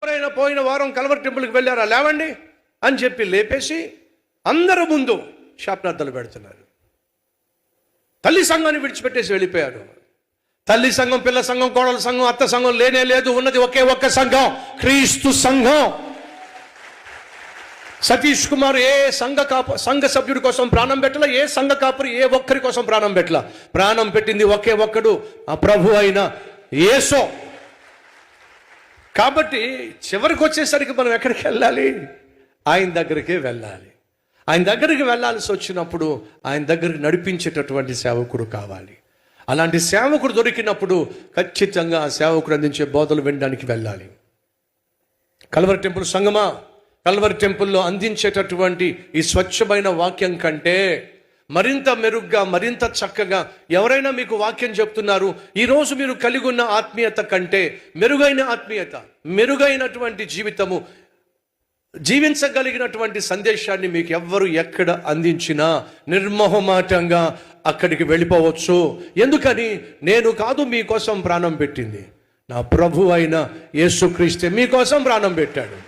ఎవరైనా పోయిన వారం కల్వరి టెంపుల్కి వెళ్ళారా, లేవండి అని చెప్పి లేపేసి అందరి ముందు శాపనార్థాలు పెడుతున్నారు. తల్లి సంఘాన్ని విడిచిపెట్టేసి వెళ్ళిపోయారు. తల్లి సంఘం, పిల్ల సంఘం, కోడల సంఘం, అత్త సంఘం లేనే లేదు. ఉన్నది ఒకే ఒక్క సంఘం, క్రీస్తు సంఘం. సతీష్ కుమార్ ఏ సంఘ సభ్యుడి కోసం ప్రాణం పెట్టలా, ఏ సంఘ కాపురి ఏ ఒక్కరి కోసం ప్రాణం పెట్టలా. ప్రాణం పెట్టింది ఒకే ఒక్కడు, ఆ ప్రభు అయిన యేసు. కాబట్టి చివరికి వచ్చేసరికి మనం ఎక్కడికి వెళ్ళాలి? ఆయన దగ్గరికే వెళ్ళాలి. ఆయన దగ్గరికి వెళ్ళాల్సి వచ్చినప్పుడు ఆయన దగ్గరికి నడిపించేటటువంటి సేవకుడు కావాలి. అలాంటి సేవకుడు దొరికినప్పుడు ఖచ్చితంగా ఆ సేవకుడు అందించే బోధలు వినడానికి వెళ్ళాలి. కల్వరి టెంపుల్ సంగమా, కల్వరి టెంపుల్లో అందించేటటువంటి ఈ స్వచ్ఛమైన వాక్యం కంటే మరింత మెరుగ్గా, మరింత చక్కగా ఎవరైనా మీకు వాక్యం చెప్తున్నారు, ఈరోజు మీరు కలిగి ఉన్న ఆత్మీయత కంటే మెరుగైన ఆత్మీయత, మెరుగైనటువంటి జీవితము, జీవించగలిగినటువంటి సందేశాన్ని మీకు ఎవ్వరు ఎక్కడ అందించినా నిర్మోహమాటంగా అక్కడికి వెళ్ళిపోవచ్చు. ఎందుకని? నేను కాదు మీకోసం ప్రాణం పెట్టింది, నా ప్రభు అయిన యేసుక్రీస్తే మీకోసం ప్రాణం పెట్టాడు.